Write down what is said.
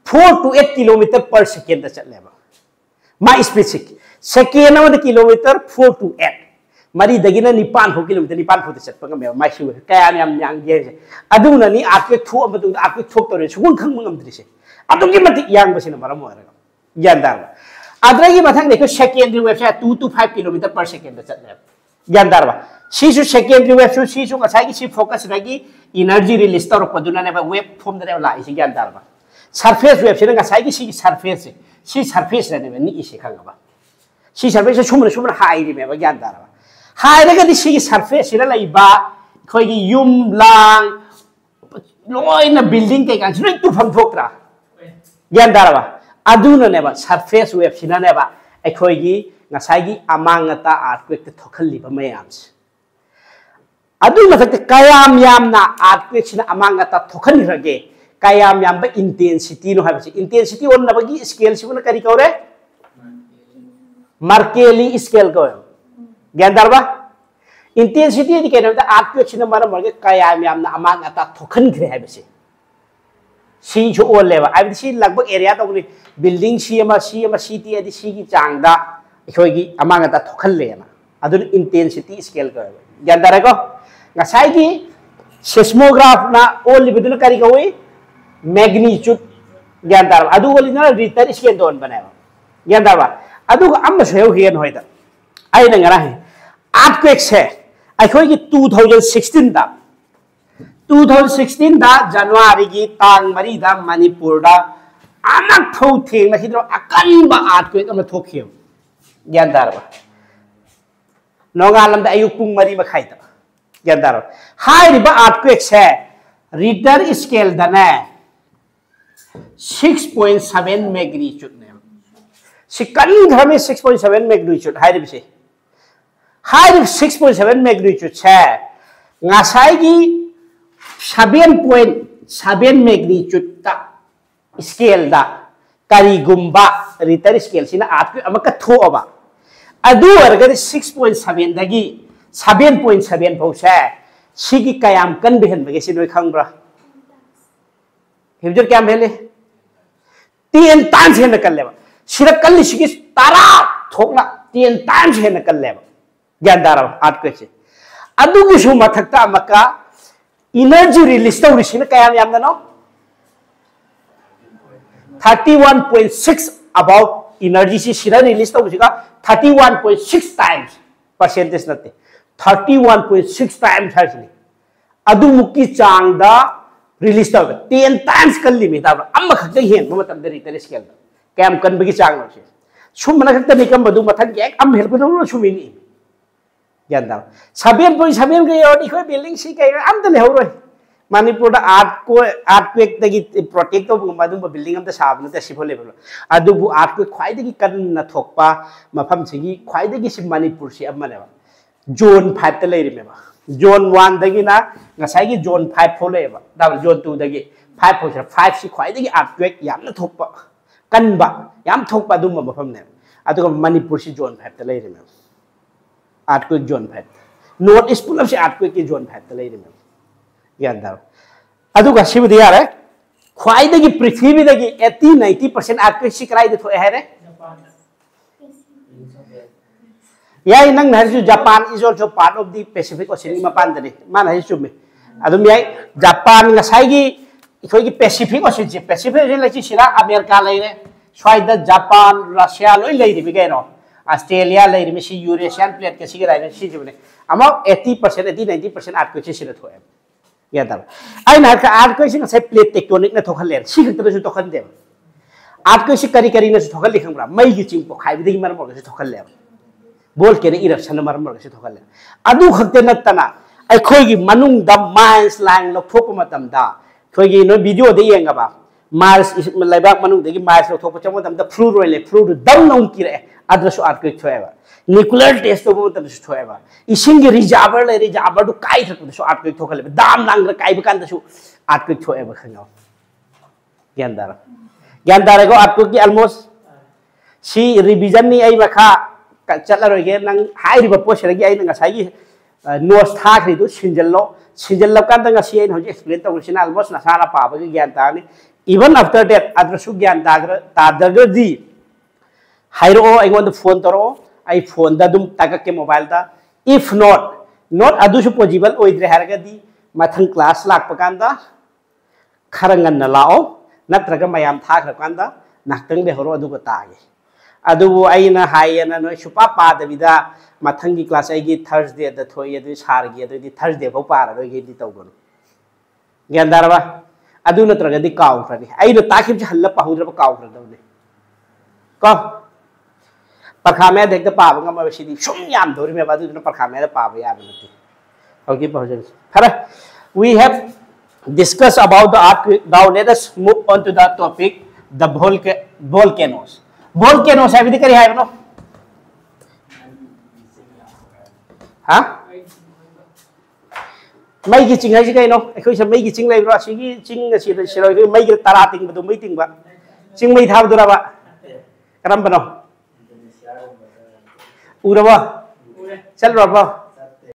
4 to 8 kilometre पर second चलेबा मा speed second अमद kilometre 4 to 8 मरी दगिना निपान हो किलोमीटर निपान फुट चटप गमे मा सिउ कया याम यांग जे अदुना नि आके थो अमदु आके थोक तोरे सुगुन खंग मंगमद्रिसे अदुगी मति यांग बसिना मरम ओरगा यानदार अद्रगी मथंग देखो सेकेंडरी वेव से 2 to 5 किलोमीटर पर सेकेंड चले यानदार बा सीसु सेकेंडरी वेव सीसु ngसाई सी फोकस रगी एनर्जी रिलीज तौर पदुना ने वेव फॉर्म दे ला इसी यानदार बा सरफेस वेव से ngसाई सी सरफेस से सी सरफेस ने नि इसे खंगबा सी सरफेस से सुमन सुमन हाई रि मेबा यानदार बा हाई रगदी सी सरफेस से लाइबा खोगी युम लांग लोइना बिल्डिंग के कान सुन तु फम थोकरा यानदार बा अदुना नेबा सरफेस वेव सिना नेबा अखोगी ngसाई अमांगता अर्थक्वेक ते थोखलिबा मयामस अदु मथक कयाम यामना अर्थक्वेक सिना अमांगता थोखनिरगे कयाम याम बा इंटेंसिटी नो हाबसे इंटेंसिटी ओन नबगी स्केल सिबुना करी कौरे मार्केली स्केल को ज्ञानदारबा इंटेंसिटी दि केनम दा अर्थक्वेक सिना मरम मरगे कयाम यामना अमांगता थोखनग्रे हाबसे सी जो ओलेबा आबि सी लगभग एरिया तोनी बिल्डिंग सीटी अदि सी की चांगदा अखोगी अमांगता थोखल्लेना अदुन इंटेंसिटी स्केल को ज्ञानदारे को ngसाई की सेस्मोग्राफ ना ओलिबदुन करी कोई मैग्नीट्यूड ज्ञानदार अदु ओलिना रिटर स्केल दोन बनेबा ज्ञानदार अदु अम सेव हियन होइदा आइना ngरा है अर्थक्वेक से अखोगी 2016 दा जनवरी की तांग मरी दा मणिपुर दा अनक थौ थेंग हिद्रो अकनबा अर्थक्वेक अम थोखियो ज्ञानदार नोगालम दा अयुक पुंग मरी मखाई दा ज्ञानदार हाई रिबा अर्थक्वेक से रिटर स्केल दने 6.7 मैग्नीट्यूड ने सिकन घर में 6.7 मैग्नीट्यूड हाई रिब से हाई रिब 6.7 मैग्नीट्यूड से ngसाई की 7.7 मैग्नीट्यूड ता स्केल दा करीगुम्बा रिटर स्केल सिना अर्थक्वेक अमका थोअबा अदु अरगदि 6.7 दगी 7.7 फौ से सिगी कयाम कन बेहन बगे सिनोय खंगब्रा हिबजर क्या भेले 10 टाइम्स हेन कल्लेबा सिरा कल्ली सिगी तारा थोकना 10 टाइम्स हेन कल्लेबा ज्ञानदार अर्थक्वेक से अदुगी सु मथक्ता अमका एनर्जी रिलीज तौरिसिना कयाम यामदनो 31.6 अबाउट एनर्जी से सिरा रिलीज तौरिसिगा 31.6 टाइम्स परसेंटेज नते 31.6 टाइम्स हाइसनी अदु मुकी चांगदा रिलीज तौर 10 टाइम्स कल्ली में ताब अम्म खक्ते हेन मतम दे रिटर स्केल कैम कनबगी चांग नसे सुमना खक्ते निकम बदु मथन के अम हेल्प दो सुमिनी जानदा 7.7 के योडी खोय बिल्डिंग सी के अम त लेहौरोय मणिपुर दा अर्थक्वेक दगी प्रोटेक्ट तो मदुम बिल्डिंग अम त साब नते सिफो लेबल अदुबु अर्थक्वेक ख्वाई दगी कन थोकपा मफम सिगी ख्वाई दगी सि मणिपुर सि अमनेबा जोन 5 त लेरिमेबा जोन 1 दगी ना ngसाई की जोन 5 फो लेबा दाब जोन 2 दगी 5 फो 5 सि ख्वाई दगी अर्थक्वेक यामना थोकपा कनबा याम थोकपा दुम मफम ने अदुगा मणिपुर सि जोन 5 त लेरिमेबा earthquake zone 5 north east Pullum से अर्थक्वेक की जोन 5 त लेरिमेबा यानदार अदुगा सिबदि यारे ख्वाई दगी पृथ्वी दगी 80-90% अर्थक्वेक सि कराई दे थो हेरे याई नंग हरजु Japan is also part of the Pacific Ocean मपान दने मान हई चुमे अदुम याई जापान ngसाई की इखोई की पैसिफिक ओशन जे पैसिफिक ओशन लछि सिरा अमेरिका लेरे स्वाइद जापान रशिया लोई लेरि बिगैनो ऑस्ट्रेलिया लेरि मिसि यूरेशियन प्लेट के सिगे राय सि जुने अमा 80% 80-90% अर्थक्वेक सि सिरा थोए यादर आइना का अर्थक्वेक सि ngसाई प्लेट टेक्टोनिक न थोखले सि खतरसु थोखन दे अर्थक्वेक सि करी करी न थोखल लिखंब्रा मई की चिंग को खाइबदि मरम मरसे थोखले बोल के इरप्शन मरम मरसे थोखले अदु खक्ते नत्तना अखोगी मनुंग द माइंस लाइन लथोप मतम दा खोगी नो वीडियो दे येंगबा मार्स लेबाक मनुंग देगी मार्स लथोप चमतम द फ्लू रोइले फ्लू दम नौ किरे अद्रसु अर्थक्वेक थोएबा न्यूक्लियर टेस्ट तो मतम थोएबा इसिंग रिजर्वर ले रिजर्वर दु काई थकदसु अर्थक्वेक थोखले दाम नांग्र काइब कांदसु अर्थक्वेक थोएबा खंगाव ज्ञानदार को अर्थक्वेक की ऑलमोस्ट सी रिवीजन नि आई मखा चलरोगे नंग हाइरिबा पोसरगी आई ngसाई नोट्स थाखरी सिंजल्लो सिंजल्लब कांदा ngasi ain hoji explain tawsina almost nasara pabagi gyan tani even after that adrasu gyan tadagadi hairo aingon phone toro ai phone da dum takake mobile da if not adusu possible oidre haragadi mathang class lak pakanda kharangan na lao natraga mayam thakra kanda naktang de horo adu ko taage adu aina hayana no supa pa da vida mathang class ai gi Thursday da thoi adu sar gi adu di Thursday ko para ro gi di tawgon gyan darba adu natraga di kaw khani ai no takim cha halla pa hudra kaw khra dawne ko parkhame dekda pa ba ngam sidi sum yam dori me badu no parkhame da pa ba ya banati okay pahujal khara we have discussed about the earthquake. Now let us move on to the topic the volcanoes. Volcanoes have you heard no? Huh? Mấy cái chinh hay chứ cái nó, không phải mấy cái chinh này rồi, chinh là chỉ là mấy cái tara ting mà tụi mấy ting vậy, chinh mấy thao tụi nào vậy, cái năm bao nhiêu? U đâu vậy? Chết rồi bao?